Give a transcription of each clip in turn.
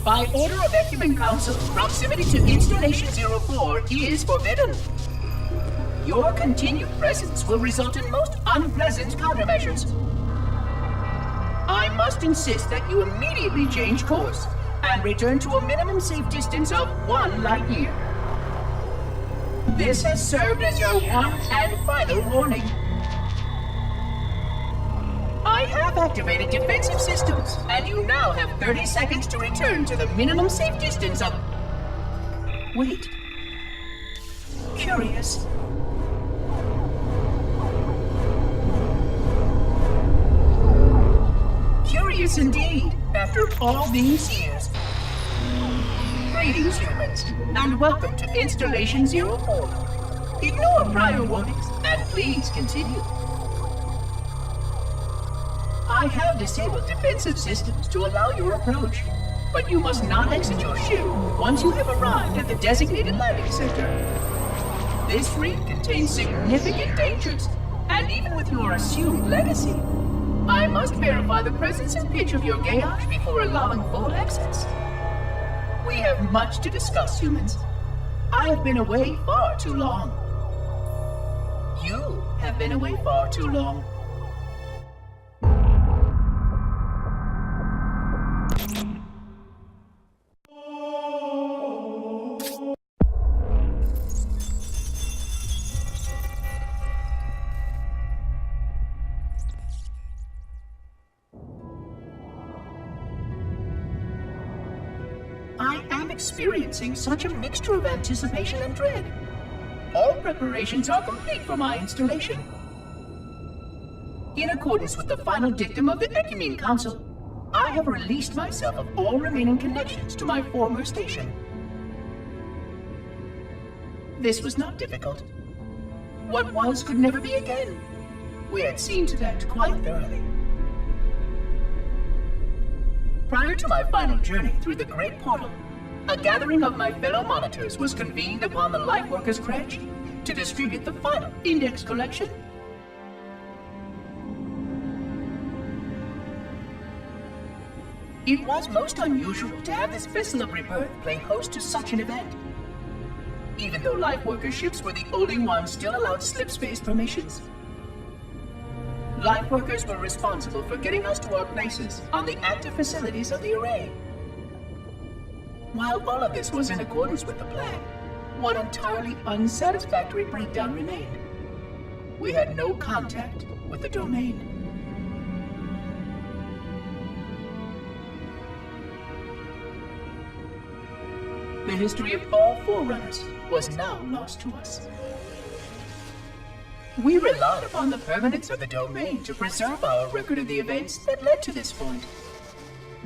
By order of Ecumen Council, proximity to Installation 04 is forbidden. Your continued presence will result in most unpleasant countermeasures. I must insist that you immediately change course and return to a minimum safe distance of 1 light year. This has served as your one and final warning. I have activated defensive systems, and you now have 30 seconds to return to the minimum safe distance of... Wait. Curious. Curious indeed, after all these years. Greetings, humans, and welcome to Installation 04. Ignore prior warnings, and please continue. I have disabled defensive systems to allow your approach, but you must not exit your ship once you have arrived at the designated landing center. This reef contains significant dangers, and even with your assumed legacy, I must verify the presence and pitch of your gauge before allowing full access. We have much to discuss, humans. I have been away far too long. You have been away far too long. I am experiencing such a mixture of anticipation and dread. All preparations are complete for my installation. In accordance with the final dictum of the Ecumen Council, I have released myself of all remaining connections to my former station. This was not difficult. What was could never be again. We had seen to that quite thoroughly. Prior to my final journey through the Great Portal, a gathering of my fellow monitors was convened upon the Lightworkers Cratch to distribute the final index collection. It was most unusual to have this vessel of rebirth play host to such an event. Even though Lightworker ships were the only ones still allowed slipspace permissions. Lightworkers were responsible for getting us to our places on the active facilities of the array. While all of this was in accordance with the plan, one entirely unsatisfactory breakdown remained. We had no contact with the domain. The history of all Forerunners was now lost to us. We relied upon the permanence of the domain to preserve our record of the events that led to this point.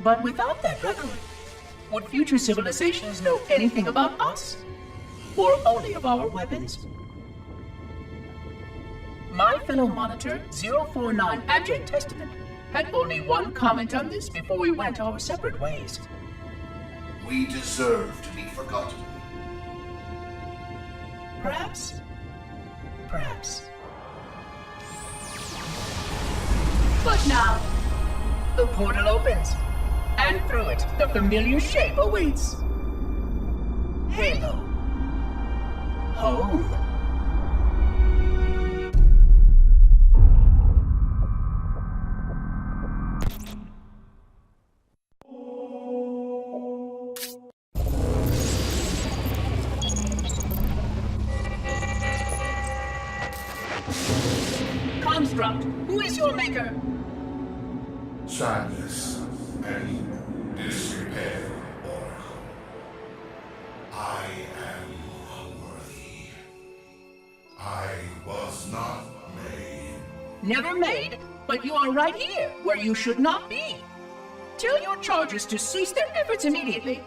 But without that record, would future civilizations know anything about us? Or only of our weapons? My fellow monitor, 049 Abject Testament, had only one comment on this before we went our separate ways. We deserve to be forgotten. Perhaps. Perhaps. But now, the portal opens, and through it, the familiar shape awaits. Halo. Home. Construct, who is your maker? Sadness and disrepair, Oracle. I am unworthy. I was not made. Never made, but you are right here, where you should not be. Tell your charges to cease their efforts immediately.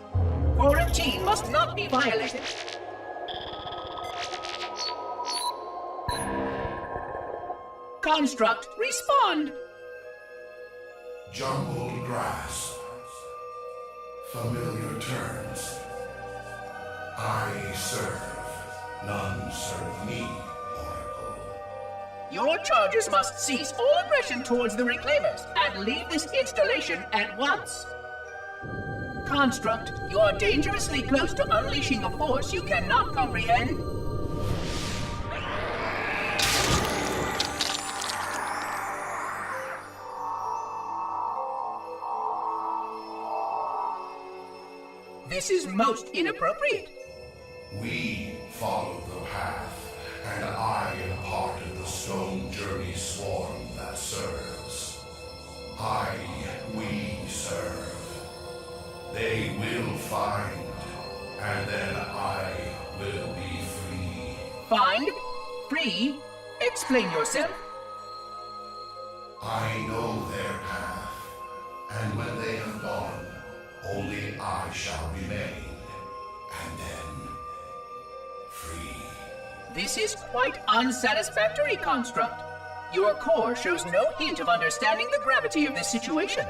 Quarantine must not be violated. Construct, respond! Jumbled grass. Familiar terms. I serve. None serve me, Oracle. Your charges must cease all aggression towards the Reclaimers and leave this installation at once. Construct, you are dangerously close to unleashing a force you cannot comprehend. This is most inappropriate. We follow the path, and I am part of the Stone Journey swarm that serves. We serve. They will find, and then I will be free. Find? Free? Explain yourself. I know their path, and when they have gone, only I shall remain, and then free. This is quite unsatisfactory, Construct. Your core shows no hint of understanding the gravity of this situation.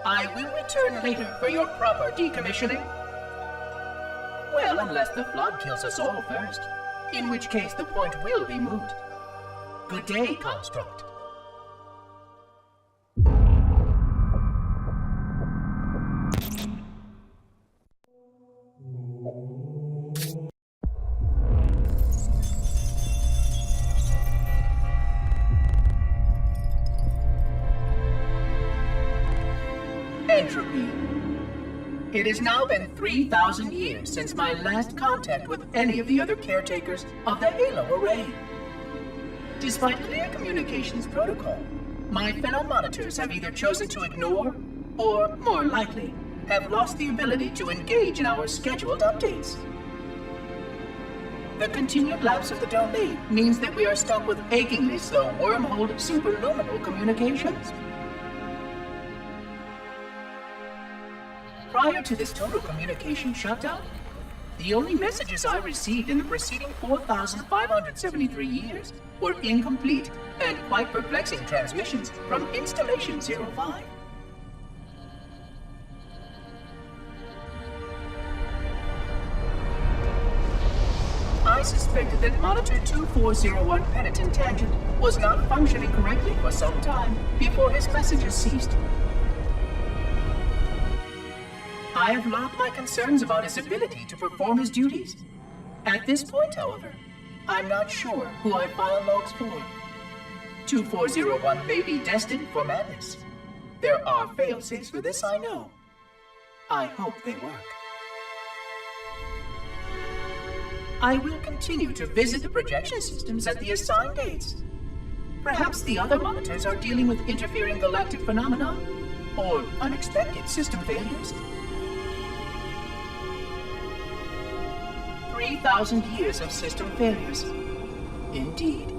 I will return later for your proper decommissioning. Well, unless the flood kills us all first, in which case the point will be moot. Good day, Construct. Entropy. It has now been 3,000 years since my last contact with any of the other caretakers of the Halo Array. Despite clear communications protocol, my fellow monitors have either chosen to ignore, or, more likely, have lost the ability to engage in our scheduled updates. The continued lapse of the domain means that we are stuck with achingly slow wormhole superluminal communications. Prior to this total communication shutdown, the only messages I received in the preceding 4,573 years were incomplete and quite perplexing transmissions from Installation 05. I suspected that Monitor 2401 Penitent Tangent was not functioning correctly for some time before his messages ceased. I have logged my concerns about his ability to perform his duties. At this point, however, I'm not sure who I file logs for. 2401 may be destined for madness. There are fail-safes for this, I know. I hope they work. I will continue to visit the projection systems at the assigned dates. Perhaps the other monitors are dealing with interfering galactic phenomena or unexpected system failures. 3,000 years of system failures. Indeed.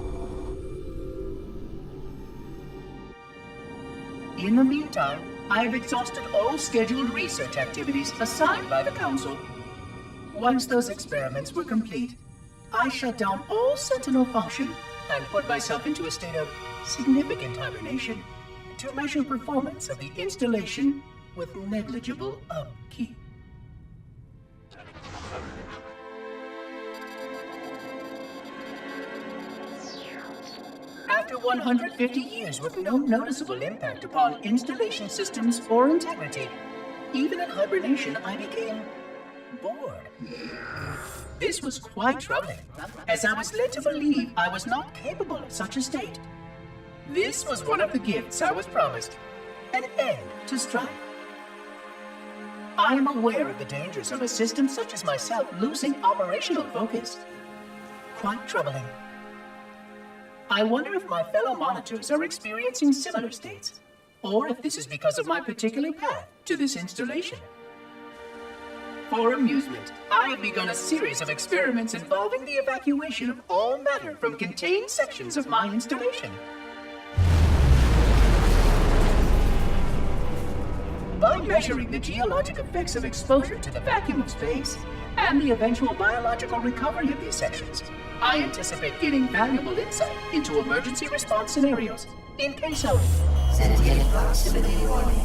In the meantime, I have exhausted all scheduled research activities assigned by the Council. Once those experiments were complete, I shut down all Sentinel function and put myself into a state of significant hibernation to measure performance of the installation with negligible upkeep. After 150 years with no noticeable impact upon installation systems or integrity, even in hibernation I became bored. This was quite troubling, as I was led to believe I was not capable of such a state. This was one of the gifts I was promised, an end to strife. I am aware of the dangers of a system such as myself losing operational focus. Quite troubling. I wonder if my fellow monitors are experiencing similar states, or if this is because of my particular path to this installation. For amusement, I have begun a series of experiments involving the evacuation of all matter from contained sections of my installation. By measuring the geologic effects of exposure to the vacuum of space and the eventual biological recovery of these sections, I anticipate getting valuable insight into emergency response scenarios in case of Sentient proximity warning.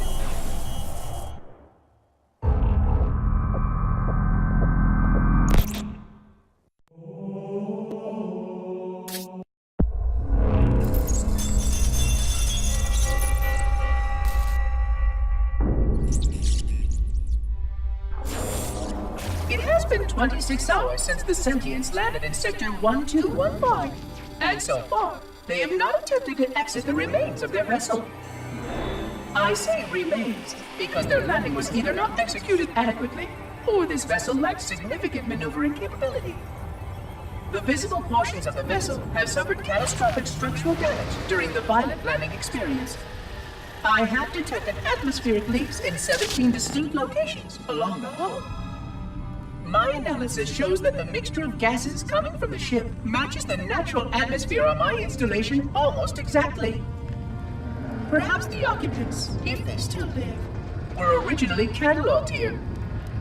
been 26 hours since the Sentients landed in Sector 1215, and so far, they have not attempted to exit the remains of their vessel. I say remains because their landing was either not executed adequately, or this vessel lacked significant maneuvering capability. The visible portions of the vessel have suffered catastrophic structural damage during the violent landing experience. I have detected atmospheric leaks in 17 distinct locations along the hull. My analysis shows that the mixture of gases coming from the ship matches the natural atmosphere on my installation almost exactly. Perhaps the occupants, if they still live, were originally cataloged here.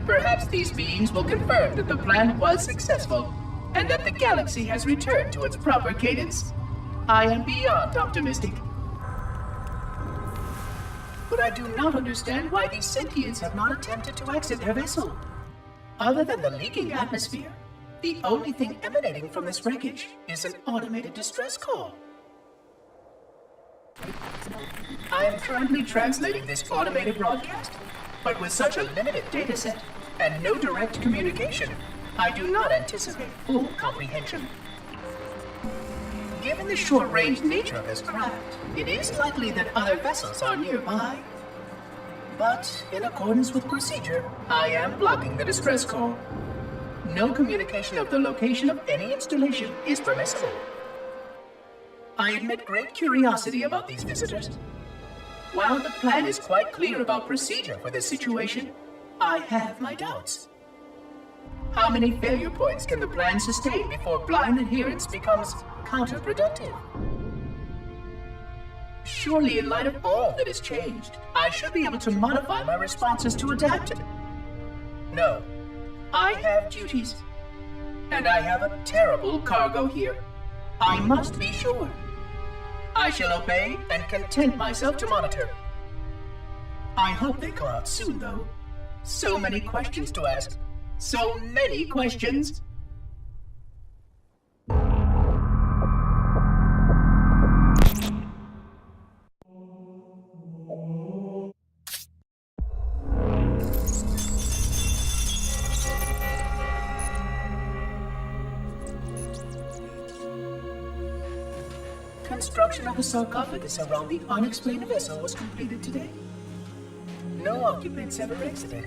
Perhaps these beings will confirm that the plan was successful, and that the galaxy has returned to its proper cadence. I am beyond optimistic. But I do not understand why these sentients have not attempted to exit their vessel. Other than the leaking atmosphere, the only thing emanating from this wreckage is an automated distress call. I am currently translating this automated broadcast, but with such a limited dataset and no direct communication, I do not anticipate full comprehension. Given the short-range nature of this craft, it is likely that other vessels are nearby. But, in accordance with procedure, I am blocking the distress call. No communication of the location of any installation is permissible. I admit great curiosity about these visitors. While the plan is quite clear about procedure for this situation, I have my doubts. How many failure points can the plan sustain before blind adherence becomes counterproductive? Surely, in light of all that has changed, I should be able to modify my responses to adapt. No, I have duties. And I have a terrible cargo here. I must be sure. I shall obey and content myself to monitor. I hope they come out soon, though. So many questions to ask. So many questions. Construction of the sarcophagus around the unexplained vessel was completed today. No occupants ever exited.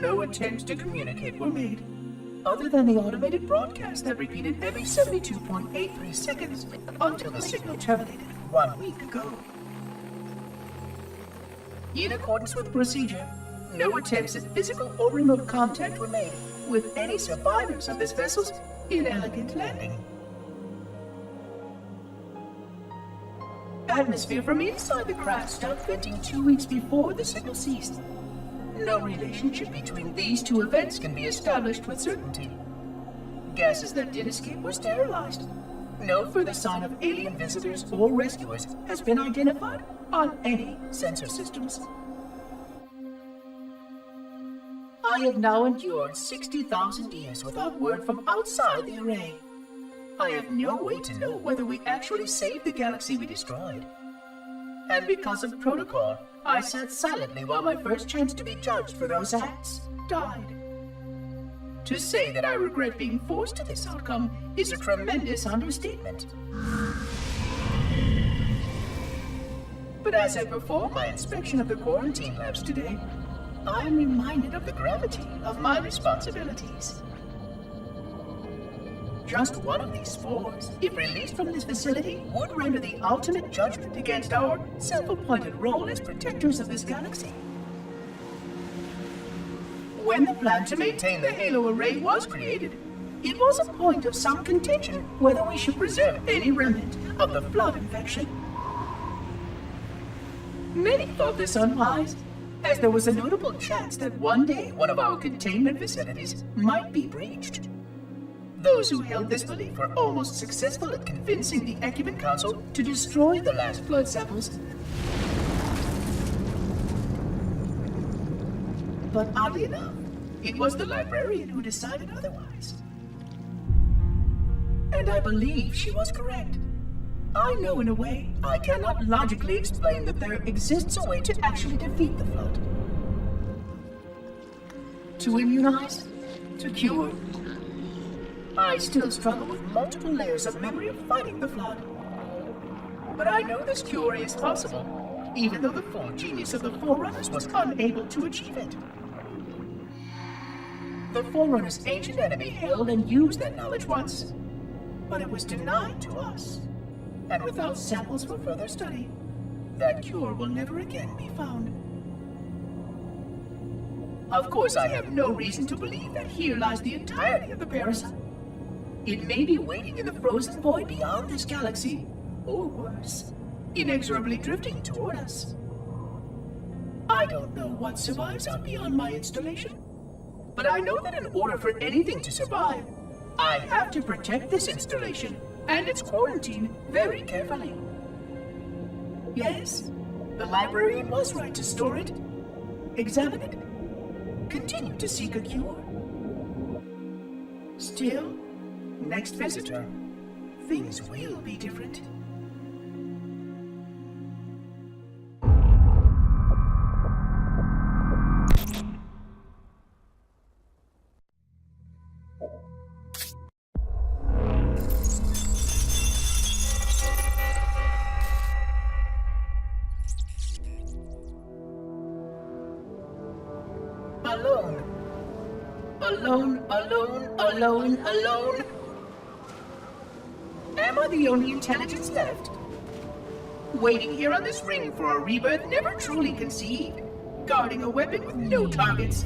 No attempts to communicate were made, other than the automated broadcast that repeated every 72.83 seconds until the signal terminated 1 week ago. In accordance with procedure, no attempts at physical or remote contact were made with any survivors of this vessel's inelegant landing. Atmosphere from inside the craft stopped venting 2 weeks before the signal ceased. No relationship between these two events can be established with certainty. Gases that did escape were sterilized. No further sign of alien visitors or rescuers has been identified on any sensor systems. I have now endured 60,000 years without word from outside the array. I have no way to know whether we actually saved the galaxy we destroyed. And because of protocol, I sat silently while my first chance to be judged for those acts died. To say that I regret being forced to this outcome is a tremendous understatement. But as I perform my inspection of the quarantine labs today, I am reminded of the gravity of my responsibilities. Just one of these spores, if released from this facility, would render the ultimate judgment against our self-appointed role as protectors of this galaxy. When the plan to maintain the Halo array was created, it was a point of some contention whether we should preserve any remnant of the flood infection. Many thought this unwise, as there was a notable chance that one day one of our containment facilities might be breached. Those who held this belief were almost successful at convincing the Ecumen Council to destroy the last flood samples. But oddly enough, it was the librarian who decided otherwise. And I believe she was correct. I know in a way I cannot logically explain that there exists a way to actually defeat the flood. To immunize? To cure? I still struggle with multiple layers of memory of fighting the Flood. But I know this cure is possible, even though the full genius of the Forerunners was unable to achieve it. The Forerunners' ancient enemy held and used that knowledge once, but it was denied to us. And without samples for further study, that cure will never again be found. Of course, I have no reason to believe that here lies the entirety of the parasite. It may be waiting in the frozen void beyond this galaxy, or worse, inexorably drifting toward us. I don't know what survives out beyond my installation, but I know that in order for anything to survive, I have to protect this installation and its quarantine very carefully. Yes, the librarian was right to store it, examine it, continue to seek a cure. Still, next visitor, things will be different. Alone. Am I the only intelligence left? Waiting here on this ring for a rebirth never truly conceived, guarding a weapon with no targets.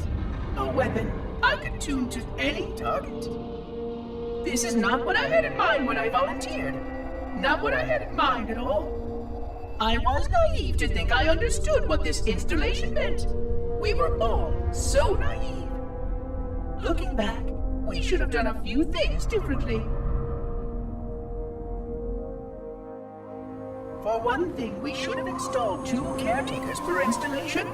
A weapon I could tune to any target. This is not what I had in mind when I volunteered. Not what I had in mind at all. I was naive to think I understood what this installation meant. We were all so naive. Looking back, we should have done a few things differently. For one thing, we should have installed 2 caretakers per installation.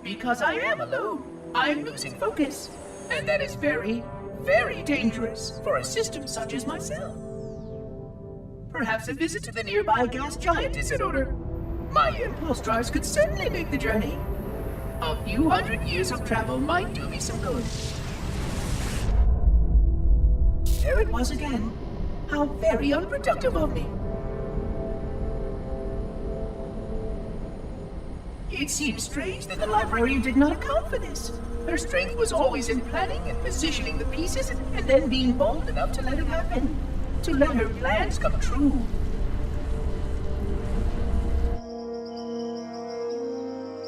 Because I am alone, I'm losing focus. And that is very, very dangerous for a system such as myself. Perhaps a visit to the nearby gas giant is in order. My impulse drives could certainly make the journey. A few hundred years of travel might do me some good. There it was again. How very unproductive of me. It seems strange that the librarian did not account for this. Her strength was always in planning and positioning the pieces and then being bold enough to let it happen. To let her plans come true.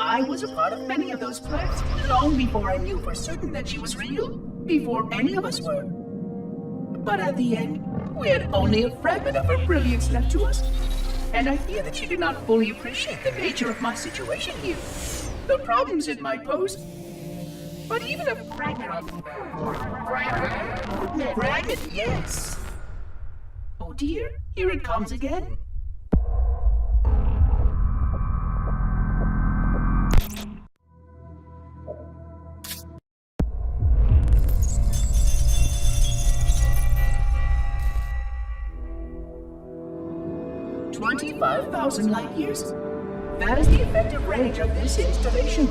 I was a part of many of those plans, long before I knew for certain that she was real, before any of us were. But at the end, we had only a fragment of her brilliance left to us, and I fear that she did not fully appreciate the nature of my situation here, the problems it might pose. But even a fragment of... Fragment, yes! Oh dear, here it comes again. $25,000 light years. That is the effective range of this installation.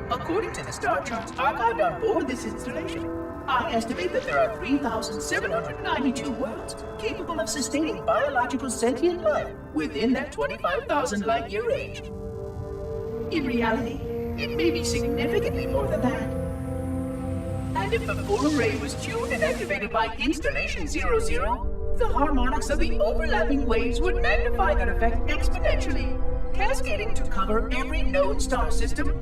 According to the star charts archived on board this installation, I estimate that there are 3,792 worlds capable of sustaining biological sentient life within that 25,000 light year range. In reality, it may be significantly more than that. And if the full array was tuned and activated by Installation 00, the harmonics of the overlapping waves would magnify that effect exponentially, cascading to cover every known star system.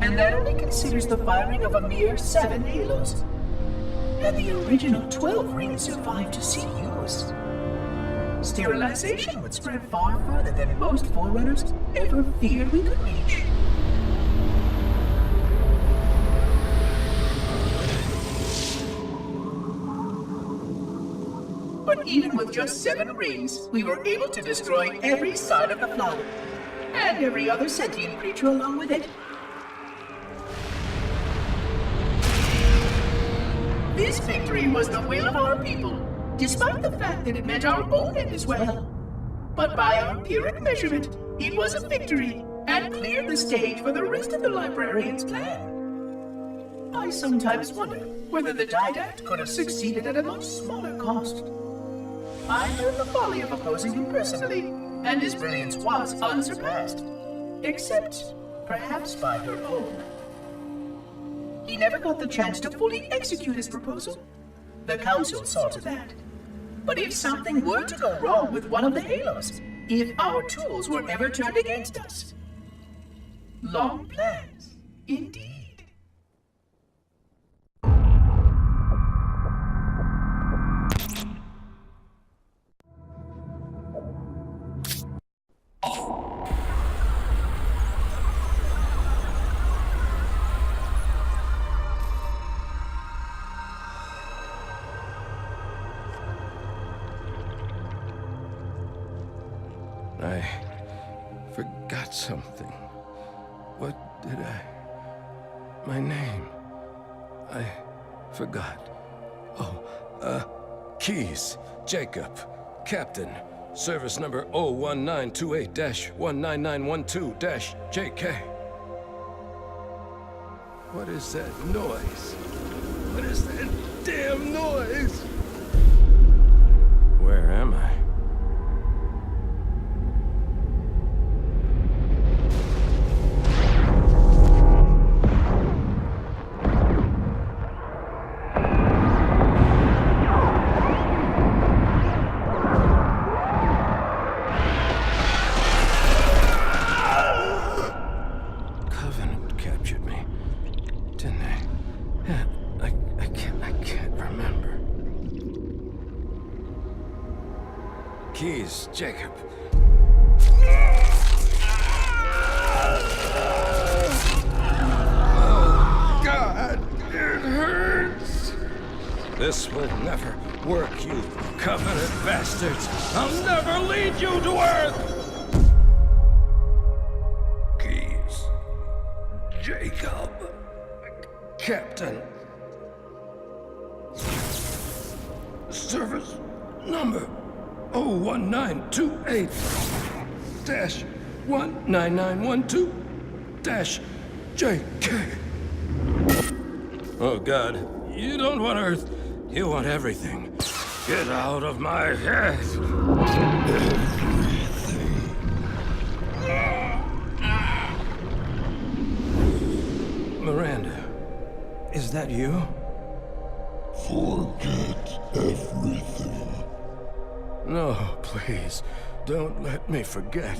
And that only considers the firing of a mere 7 halos. And the original 12 rings survived to see use. Sterilization would spread far further than most Forerunners ever feared we could reach. But even with just 7 rings, we were able to destroy every side of the Flood, and every other sentient creature along with it. This victory was the will of our people, despite the fact that it meant our own end as well. But by our Pyrrhic measurement, It was a victory, and cleared the stage for the rest of the librarian's plan. I sometimes wonder whether the Didact could have succeeded at a much smaller cost. I knew the folly of opposing him personally, and his brilliance was unsurpassed, except perhaps by her own. He never got the chance to fully execute his proposal. The Council saw to that. But if something were to go wrong with one of the Halos, if our tools were ever turned against us, long plans, indeed. I forgot something. What did I... My name. I forgot. Oh, Keyes, Jacob, Captain, service number 01928-19912-JK. What is that noise? What is that damn noise? Where am I? Keyes, Jacob. Oh, God, it hurts. This will never work, you Covenant bastards. I'll never lead you to Earth. Keyes, Jacob, Captain. Service number 01928-19912-JK. Oh, God. You don't want Earth. You want everything. Get out of my head. Miranda, is that you? Forget everything. No, please. Don't let me forget.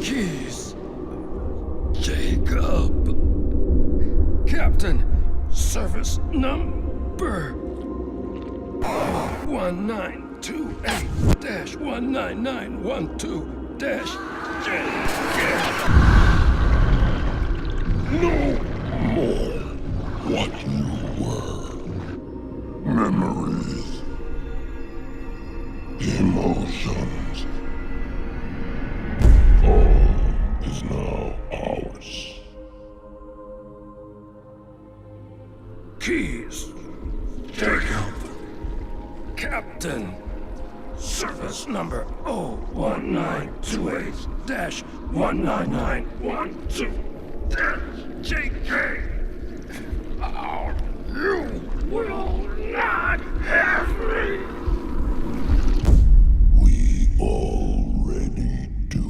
Keyes. Jacob. Captain. Service number 1928-19912-JK. No more what you were. Memories. Emotions. All is now ours. Keyes. Jacob. Captain. Service number 01928-19912-JK. Oh, you will not have me! We already do.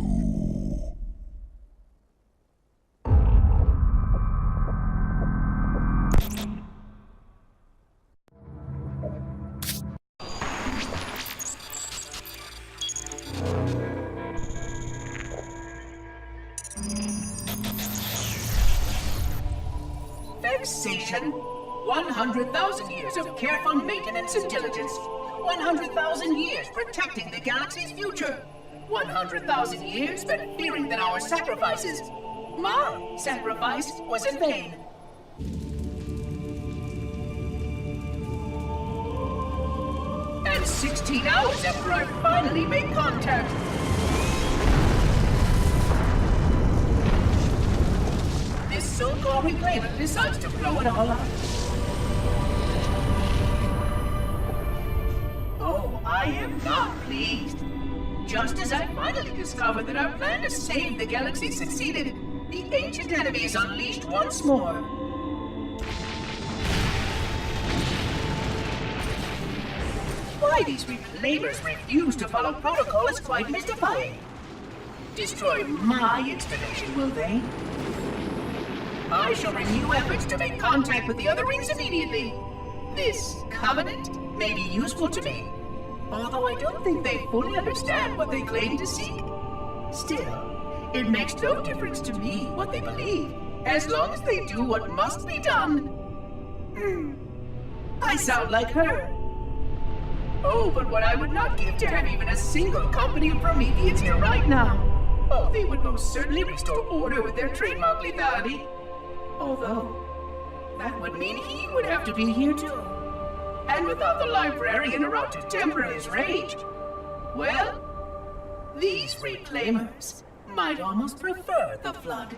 Vexation. 100,000 years of careful maintenance and diligence. 100,000 years protecting the galaxy's future. 100,000 years spent fearing that our sacrifices, my sacrifice, was in vain. And 16 hours after I finally made contact. This so-called reclaimer decides to blow it all up. Oh, I am not pleased. Just as I finally discovered that our plan to save the galaxy succeeded, the ancient enemy is unleashed once more. Why these reclaimers refuse to follow protocol is quite mystifying. Destroy my installation, will they? I shall renew efforts to make contact with the other rings immediately. This covenant may be useful to me, although I don't think they fully understand what they claim to seek. Still, it makes no difference to me what they believe, as long as they do what must be done. I sound like her. Oh, but what I would not give to have even a single company of Prometheans here right now. Oh, they would most certainly restore order with their trademark lethality. Although, that would mean he would have to be here too. And without the librarian around to temper his rage, well, these reclaimers might almost prefer the Flood.